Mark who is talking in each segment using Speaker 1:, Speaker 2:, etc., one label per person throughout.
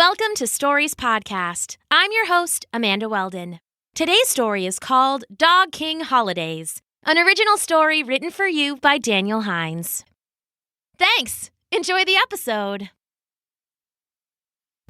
Speaker 1: Welcome to Stories Podcast. I'm your host, Amanda Weldin. Today's story is called Dog King Holidays, an original story written for you by Daniel Hinds. Thanks! Enjoy the episode.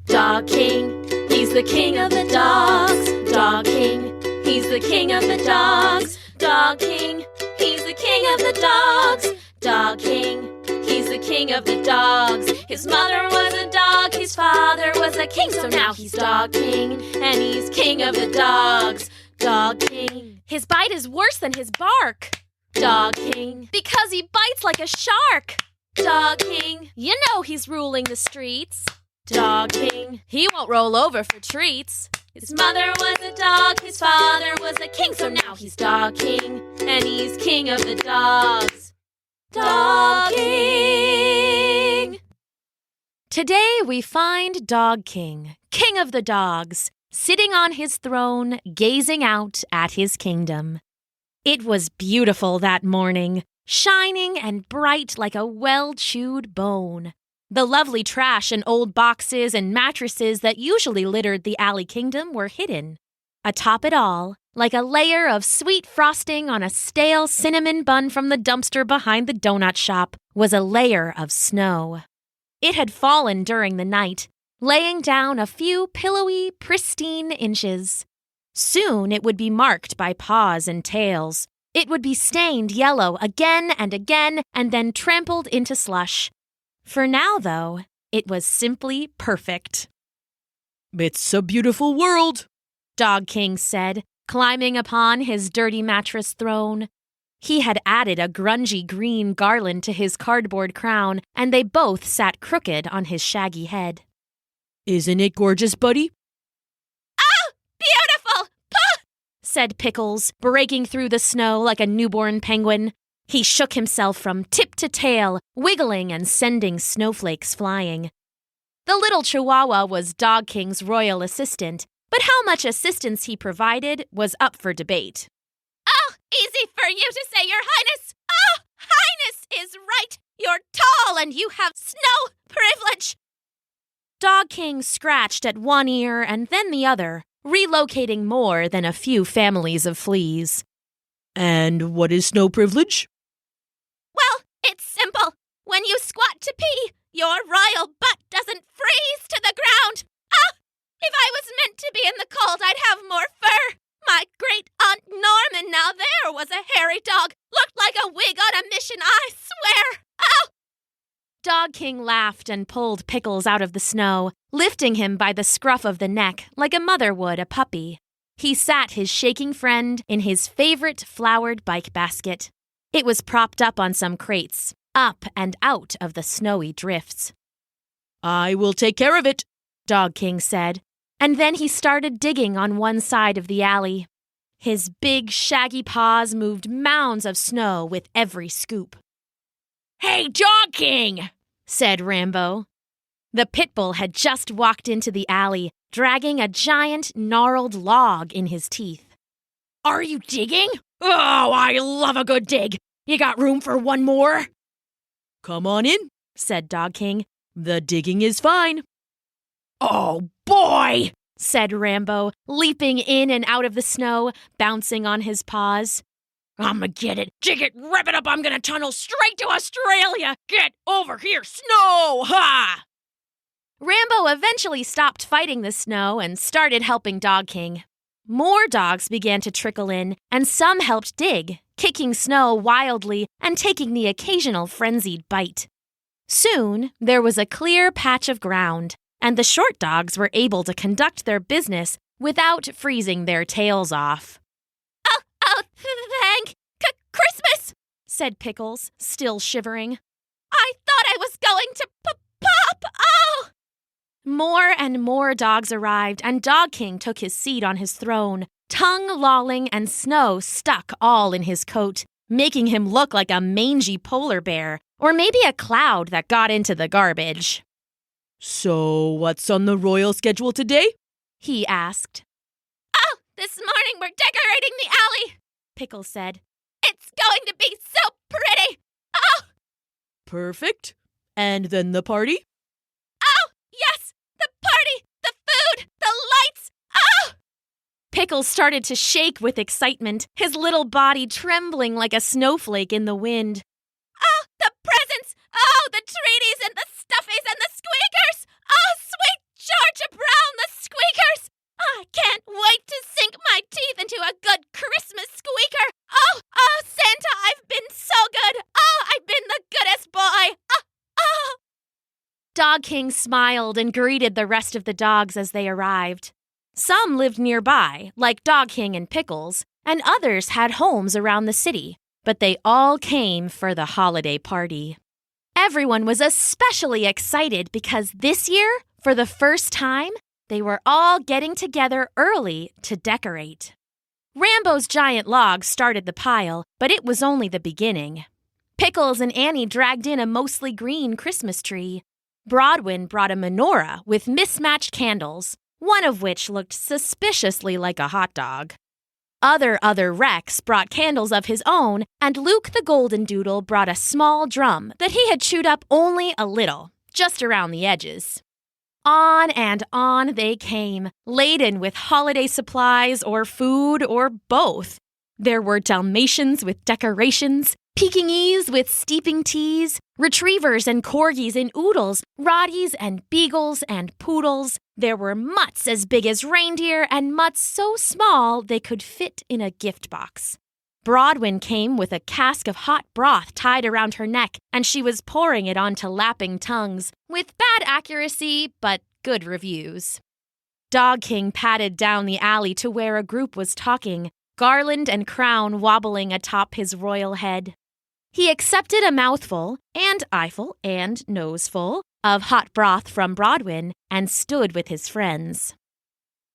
Speaker 1: Dog King, he's the king of the dogs. Dog King, he's the king of the dogs. Dog King, he's the king of the dogs. Dog King, he's the king of the dogs. His mother was a dog, his father was a king, so now he's Dog King, and he's king of the dogs. Dog King, his bite is worse than his bark. Dog King, because he bites like a shark. Dog King, you know he's ruling the streets. Dog King, he won't roll over for treats. His mother was a dog, his father was a king, so now he's Dog King, and he's king of the dogs. Dog King! Today we find Dog King, king of the dogs, sitting on his throne, gazing out at his kingdom. It was beautiful that morning, shining and bright like a well-chewed bone. The lovely trash and old boxes and mattresses that usually littered the alley kingdom were hidden. Atop it all, like a layer of sweet frosting on a stale cinnamon bun from the dumpster behind the donut shop, was a layer of snow. It had fallen during the night, laying down a few pillowy, pristine inches. Soon it would be marked by paws and tails. It would be stained yellow again, and then trampled into slush. For now, though, it was simply perfect.
Speaker 2: "It's a beautiful world,"
Speaker 1: Dog King said, climbing upon his dirty mattress throne. He had added a grungy green garland to his cardboard crown, and they both sat crooked on his shaggy head.
Speaker 2: "Isn't it gorgeous, buddy?"
Speaker 1: "Oh, beautiful! Puh!" said Pickles, breaking through the snow like a newborn penguin. He shook himself from tip to tail, wiggling and sending snowflakes flying. The little Chihuahua was Dog King's royal assistant, but how much assistance he provided was up for debate. "Oh, easy for you to say, Your Highness! Oh, Highness is right! You're tall and you have snow privilege!" Dog King scratched at one ear and then the other, relocating more than a few families of fleas.
Speaker 2: "And what is snow privilege?"
Speaker 1: "Well, it's simple. When you squat to pee, your royal butt doesn't freeze to the ground. Oh, if I was meant to be in the cold, I'd have more fur. My great-aunt Norman, now there was a hairy dog. Looked like a wig on a mission, I swear. Oh!" Dog King laughed and pulled Pickles out of the snow, lifting him by the scruff of the neck like a mother would a puppy. He sat his shaking friend in his favorite flowered bike basket. It was propped up on some crates, up and out of the snowy drifts.
Speaker 2: "I will take care of it,"
Speaker 1: Dog King said, and then he started digging on one side of the alley. His big, shaggy paws moved mounds of snow with every scoop. "Hey, Dog King!" said Rambo. The pit bull had just walked into the alley, dragging a giant, gnarled log in his teeth. "Are you digging? Oh, I love a good dig. You got room for one more?"
Speaker 2: "Come on in,"
Speaker 1: said Dog King.
Speaker 2: "The digging is fine."
Speaker 1: "Oh, boy!" said Rambo, leaping in and out of the snow, bouncing on his paws. "I'ma get it. Dig it, rip it up. I'm gonna tunnel straight to Australia. Get over here, snow! Ha!" Rambo eventually stopped fighting the snow and started helping Dog King. More dogs began to trickle in, and some helped dig, kicking snow wildly and taking the occasional frenzied bite. Soon, there was a clear patch of ground, and the short dogs were able to conduct their business without freezing their tails off. Oh, thank Christmas, said Pickles, still shivering. I thought I was going to pop! Oh! More and more dogs arrived, and Dog King took his seat on his throne, tongue lolling and snow stuck all in his coat, making him look like a mangy polar bear, or maybe a cloud that got into the garbage.
Speaker 2: "So, what's on the royal schedule today?"
Speaker 1: he asked. "Oh, this morning we're decorating the alley," Pickles said. "It's going to be so pretty! Oh!"
Speaker 2: "Perfect. And then the party?"
Speaker 1: "Oh, yes! The party! Pickles started to shake with excitement, his little body trembling like a snowflake in the wind. Oh, the presents! Oh, the treaties and the stuffies and the squeakers! Oh, sweet Georgia Brown, the squeakers! I can't wait to sink my teeth into a good Christmas squeaker! Oh, Santa, I've been so good! Oh, I've been the goodest boy! Oh! Dog King smiled and greeted the rest of the dogs as they arrived. Some lived nearby, like Dog King and Pickles, and others had homes around the city, but they all came for the holiday party. Everyone was especially excited because this year, for the first time, they were all getting together early to decorate. Rambo's giant log started the pile, but it was only the beginning. Pickles and Annie dragged in a mostly green Christmas tree. Broadwin brought a menorah with mismatched candles, one of which looked suspiciously like a hot dog. Other Rex brought candles of his own, and Luke the Golden Doodle brought a small drum that he had chewed up only a little, just around the edges. On and on they came, laden with holiday supplies or food or both. There were Dalmatians with decorations, Pekingese with steeping teas, retrievers and corgis in oodles, Rotties and beagles and poodles. There were mutts as big as reindeer and mutts so small they could fit in a gift box. Broadwin came with a cask of hot broth tied around her neck, and she was pouring it onto lapping tongues, with bad accuracy but good reviews. Dog King padded down the alley to where a group was talking, garland and crown wobbling atop his royal head. He accepted a mouthful, and eyeful, and noseful of hot broth from Broadwin and stood with his friends.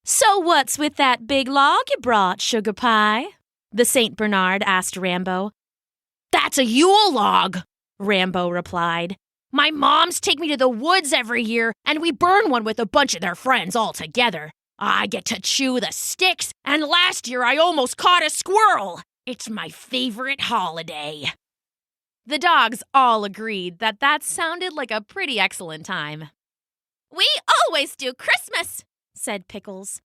Speaker 1: "So what's with that big log you brought, Sugar Pie?" the St. Bernard asked Rambo. "That's a Yule log," Rambo replied. "My moms take me to the woods every year, and we burn one with a bunch of their friends all together. I get to chew the sticks, and last year I almost caught a squirrel. It's my favorite holiday." The dogs all agreed that sounded like a pretty excellent time. "We always do Christmas," said Pickles.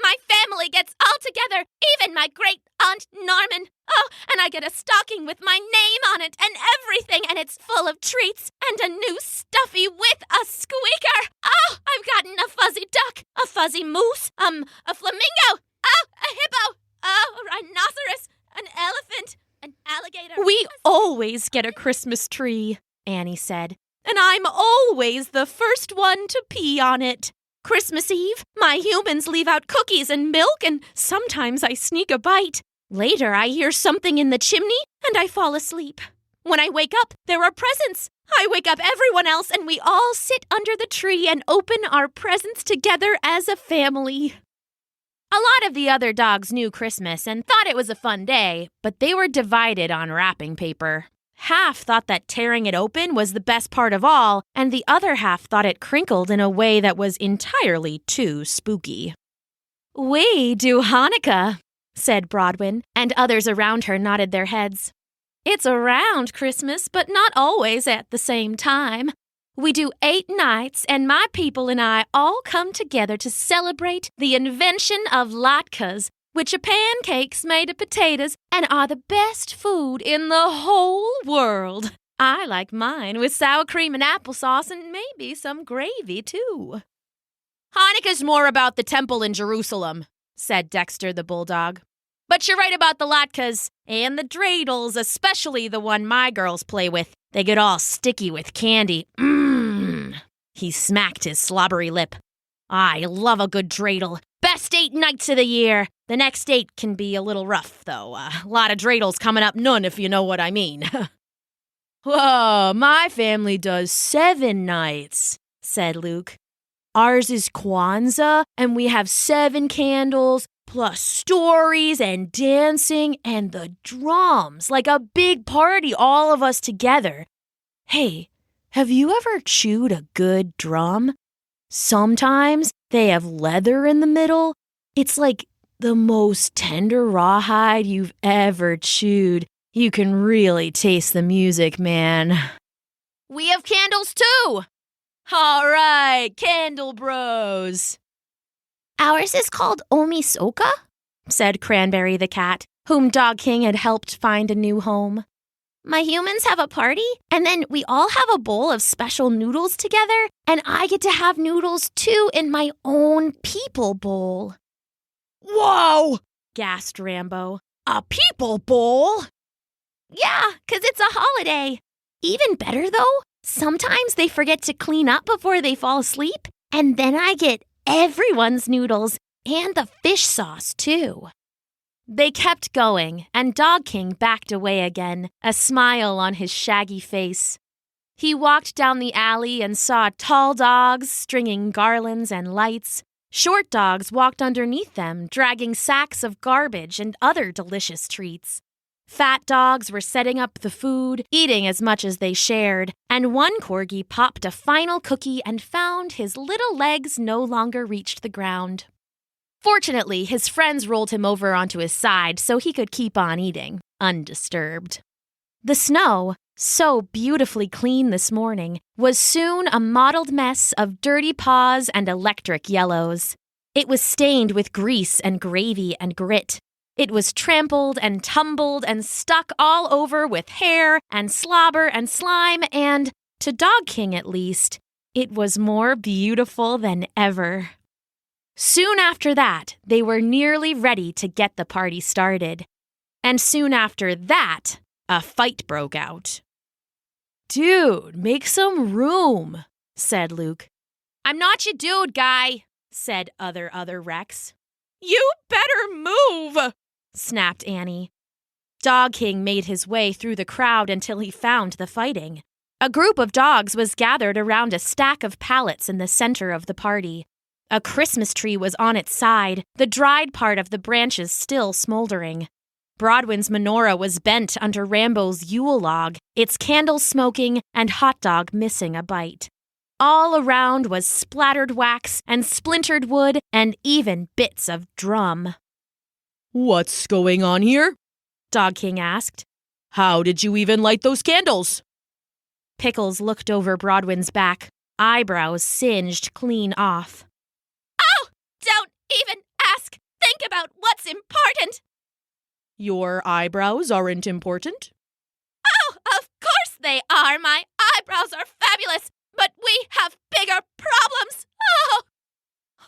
Speaker 1: "My family gets all together, even my great-aunt Norman. Oh, and I get a stocking with my name on it and everything, and it's full of treats and a new stuffy with a squeaker. Oh, I've gotten a fuzzy duck, a fuzzy moose, a flamingo, oh, a hippo, oh, a rhinoceros, an elephant, an alligator." "We always get a Christmas tree," Annie said, "and I'm always the first one to pee on it. Christmas Eve, my humans leave out cookies and milk, and sometimes I sneak a bite. Later, I hear something in the chimney, and I fall asleep. When I wake up, there are presents. I wake up everyone else, and we all sit under the tree and open our presents together as a family." A lot of the other dogs knew Christmas and thought it was a fun day, but they were divided on wrapping paper. Half thought that tearing it open was the best part of all, and the other half thought it crinkled in a way that was entirely too spooky. "We do Hanukkah," said Broadwin, and others around her nodded their heads. "It's around Christmas, but not always at the same time. We do 8 nights, and my people and I all come together to celebrate the invention of latkes, which are pancakes made of potatoes and are the best food in the whole world. I like mine with sour cream and applesauce and maybe some gravy, too." "Hanukkah's more about the temple in Jerusalem," said Dexter the bulldog. "But you're right about the latkes and the dreidels, especially the one my girls play with. They get all sticky with candy. He smacked his slobbery lip. "I love a good dreidel. Best 8 nights of the year. The next 8 can be a little rough, though. A lot of dreidels coming up none, if you know what I mean." "Whoa, my family does 7 nights, said Luke. "Ours is Kwanzaa, and we have 7 candles, plus stories and dancing and the drums, like a big party, all of us together. Hey, have you ever chewed a good drum? Sometimes they have leather in the middle. It's like the most tender rawhide you've ever chewed. You can really taste the music, man." "We have candles, too." "All right, Candle Bros." "Ours is called Omisoka,"
Speaker 3: said Cranberry the cat, whom Dog King had helped find a new home. My humans have a party, and then we all have a bowl of special noodles together, and I get to have noodles too in my own people bowl.
Speaker 2: Whoa!
Speaker 3: Gasped Rambo.
Speaker 2: A people bowl?
Speaker 3: Yeah, 'cause it's a holiday. Even better, though, sometimes they forget to clean up before they fall asleep, and then I get everyone's noodles and the fish sauce, too. They kept going, and Dog King backed away again, a smile on his shaggy face. He walked down the alley and saw tall dogs stringing garlands and lights. Short dogs walked underneath them, dragging sacks of garbage and other delicious treats. Fat dogs were setting up the food, eating as much as they shared, and one corgi popped a final cookie and found his little legs no longer reached the ground. Fortunately, his friends rolled him over onto his side so he could keep on eating, undisturbed. The snow, so beautifully clean this morning, was soon a mottled mess of dirty paws and electric yellows. It was stained with grease and gravy and grit. It was trampled and tumbled and stuck all over with hair and slobber and slime, and, to Dog King at least, it was more beautiful than ever. Soon after that, they were nearly ready to get the party started. And soon after that, a fight broke out.
Speaker 2: Dude, make some room,
Speaker 3: said Luke. I'm not your dude, guy, said other Rex.
Speaker 2: You better move,
Speaker 3: snapped Annie. Dog King made his way through the crowd until he found the fighting. A group of dogs was gathered around a stack of pallets in the center of the party. A Christmas tree was on its side, the dried part of the branches still smoldering. Broadwin's menorah was bent under Rambo's Yule log, its candles smoking and hot dog missing a bite. All around was splattered wax and splintered wood and even bits of drum.
Speaker 2: What's going on here?
Speaker 3: Dog King asked.
Speaker 2: How did you even light those candles?
Speaker 3: Pickles looked over Broadwin's back, eyebrows singed clean off.
Speaker 1: Don't even ask. Think about what's important.
Speaker 2: Your eyebrows aren't important?
Speaker 1: Oh, of course they are. My eyebrows are fabulous, but we have bigger problems. Oh,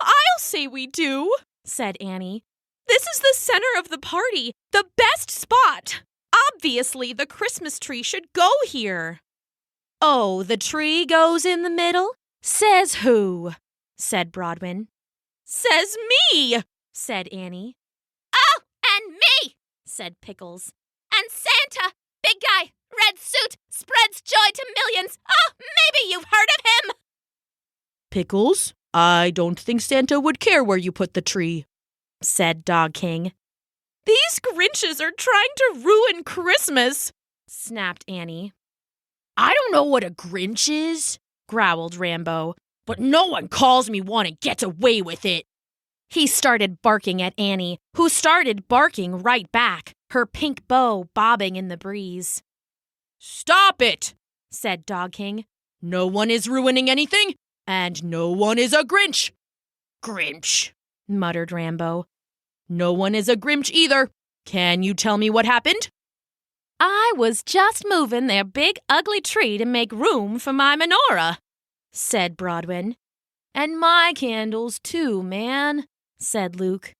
Speaker 2: I'll say we do,
Speaker 3: said Annie.
Speaker 2: This is the center of the party, the best spot. Obviously, the Christmas tree should go here.
Speaker 3: Oh, the tree goes in the middle? Says who? Said Broadwin.
Speaker 2: Says me,
Speaker 3: said Annie.
Speaker 1: Oh, and me, said Pickles. And Santa, big guy, red suit, spreads joy to millions. Oh, maybe you've heard of him.
Speaker 2: Pickles, I don't think Santa would care where you put the tree,
Speaker 3: said Dog King.
Speaker 2: These Grinches are trying to ruin Christmas,
Speaker 3: snapped Annie.
Speaker 2: I don't know what a Grinch is, growled Rambo. But no one calls me one and gets away with it.
Speaker 3: He started barking at Annie, who started barking right back, her pink bow bobbing in the breeze.
Speaker 2: Stop it,
Speaker 3: said Dog King.
Speaker 2: No one is ruining anything, and no one is a Grinch. Grinch, muttered Rambo. No one is a Grinch either. Can you tell me what happened?
Speaker 3: I was just moving their big ugly tree to make room for my menorah, said Broadwin.
Speaker 2: And my candles too, man, said Luke.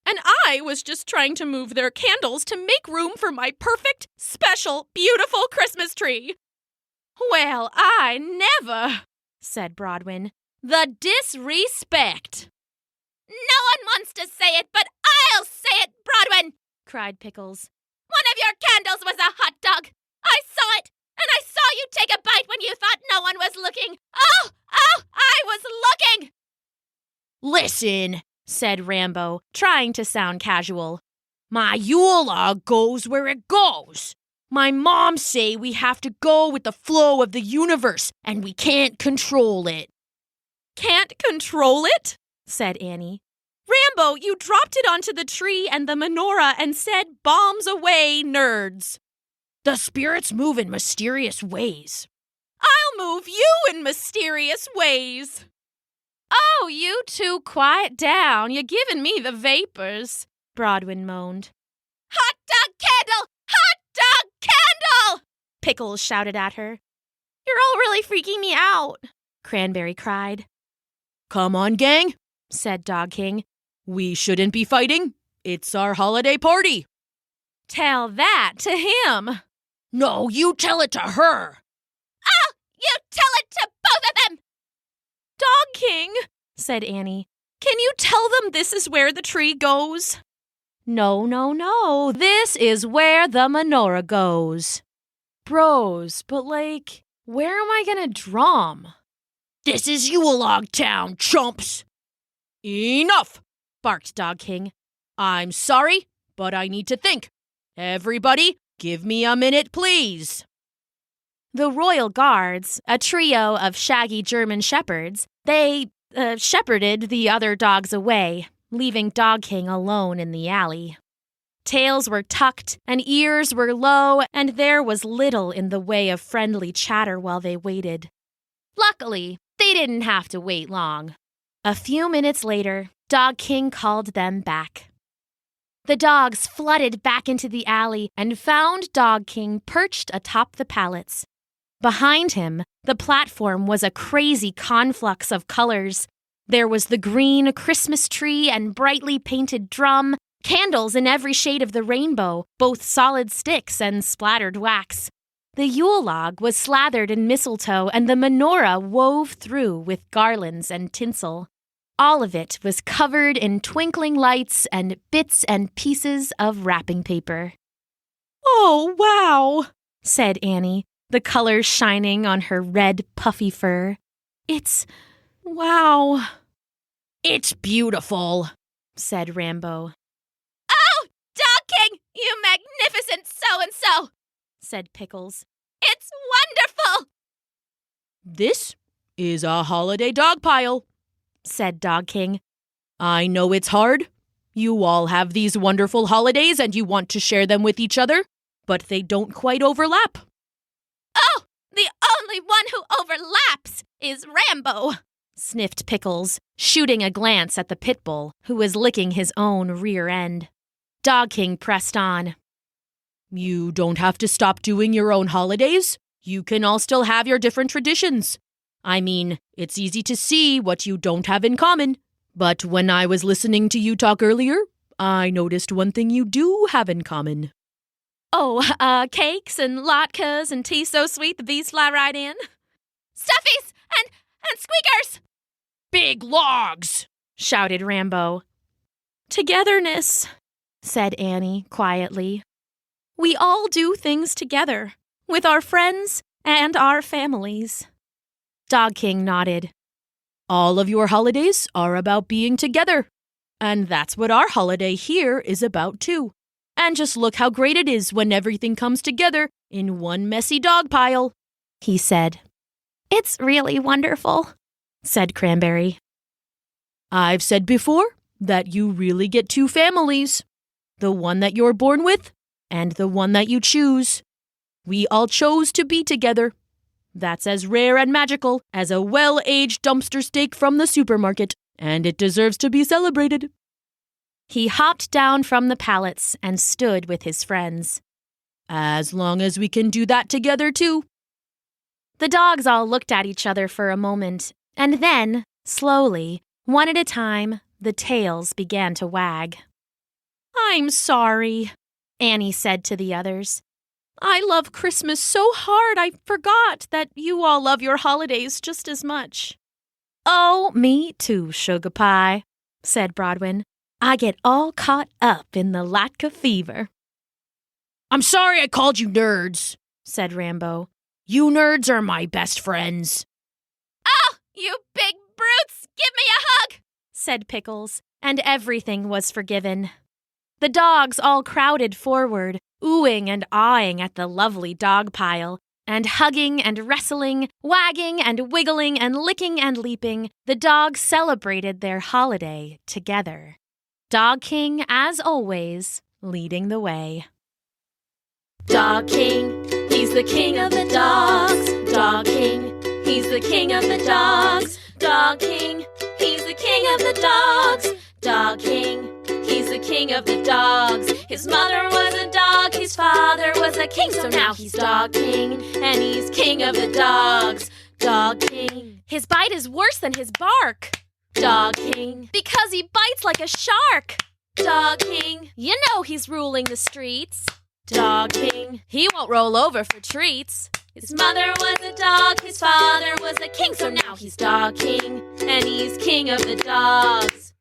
Speaker 2: And I was just trying to move their candles to make room for my perfect, special, beautiful Christmas tree. Well, I never, said Broadwin. The disrespect.
Speaker 1: No one wants to say it, but I'll say it, Broadwin, cried Pickles. One of your candles was a hot dog. I saw it. And I saw you take a bite when you thought no one was looking. Oh, I was looking.
Speaker 2: Listen, said Rambo, trying to sound casual. My Yule log goes where it goes. My mom say we have to go with the flow of the universe, and we can't control it. Can't control it? Said Annie. Rambo, you dropped it onto the tree and the menorah and said bombs away, nerds. The spirits move in mysterious ways. I'll move you in mysterious ways. Oh, you two quiet down. You're giving me the vapors, Broadwin moaned.
Speaker 3: Hot dog candle! Hot dog candle!
Speaker 2: Pickles shouted at her.
Speaker 3: You're all really freaking me out,
Speaker 2: Cranberry cried. Come on, gang, said Dog King. We shouldn't be fighting. It's our holiday party. Tell that to him. No, you tell it to her.
Speaker 3: Oh, you tell it to both of them!
Speaker 2: Dog King, said Annie, can you tell them this is where the tree goes? No. This is where the menorah goes. Bros, but where am I gonna drum? This is Yule-log Town, chumps! Enough, barked Dog King. I'm sorry, but I need to think. Everybody, give me a minute, please. The Royal Guards, a trio of shaggy German shepherds, they shepherded the other dogs away, leaving Dog King alone in the alley. Tails were tucked and ears were low, and there was little in the way of friendly chatter while they waited. Luckily, they didn't have to wait long. A few minutes later, Dog King called them back. The dogs flooded back into the alley and found Dog King perched atop the pallets. Behind him, the platform was a crazy conflux of colors. There was the green Christmas tree and brightly painted drum, candles in every shade of the rainbow, both solid sticks and splattered wax. The Yule log was slathered in mistletoe and the menorah wove through with garlands and tinsel. All of it was covered in twinkling lights and bits and pieces of wrapping paper. Oh, wow, said Annie, the colors shining on her red, puffy fur. Wow. It's beautiful, said Rambo.
Speaker 3: Oh, Dog King, you magnificent so-and-so, said Pickles. It's wonderful!
Speaker 2: This is a holiday dog pile, said Dog King. I know it's hard. You all have these wonderful holidays and you want to share them with each other, but they don't quite overlap.
Speaker 3: Oh, the only one who overlaps is Rambo,
Speaker 2: sniffed Pickles, shooting a glance at the pit bull, who was licking his own rear end. Dog King pressed on. You don't have to stop doing your own holidays. You can all still have your different traditions. I mean, it's easy to see what you don't have in common. But when I was listening to you talk earlier, I noticed one thing you do have in common. Oh, cakes and latkes and tea so sweet the bees fly right in.
Speaker 3: Stuffies and squeakers!
Speaker 2: Big logs, shouted Rambo. Togetherness, said Annie quietly. We all do things together, with our friends and our families. Dog King nodded. All of your holidays are about being together. And that's what our holiday here is about too. And just look how great it is when everything comes together in one messy dog pile, he said.
Speaker 3: It's really wonderful, said Cranberry.
Speaker 2: I've said before that you really get two families. The one that you're born with and the one that you choose. We all chose to be together. That's as rare and magical as a well-aged dumpster steak from the supermarket, and it deserves to be celebrated. He hopped down from the pallets and stood with his friends. As long as we can do that together, too. The dogs all looked at each other for a moment, and then, slowly, one at a time, the tails began to wag. I'm sorry, Annie said to the others. I love Christmas so hard I forgot that you all love your holidays just as much. Oh, me too, Sugar Pie, said Broadwin. I get all caught up in the Latka fever. I'm sorry I called you nerds, said Rambo. You nerds are my best friends.
Speaker 3: Oh, you big brutes, give me a hug,
Speaker 2: said Pickles, and everything was forgiven. The dogs all crowded forward, oohing and awing at the lovely dog pile, and hugging and wrestling, wagging and wiggling and licking and leaping, the dogs celebrated their holiday together. Dog King, as always, leading the way.
Speaker 1: Dog King, he's the king of the dogs. Dog King, he's the king of the dogs. Dog King, he's the king of the dogs. Dog King, he's the king of the dogs. His mother was a dog, his father was a king, so now he's dog king, and he's king of the dogs. Dog king.
Speaker 2: His bite is worse than his bark.
Speaker 1: Dog king.
Speaker 2: Because he bites like a shark.
Speaker 1: Dog king.
Speaker 2: You know he's ruling the streets.
Speaker 1: Dog king.
Speaker 2: He won't roll over for treats.
Speaker 1: His mother was a dog, his father was a king, so now he's dog king, and he's king of the dogs.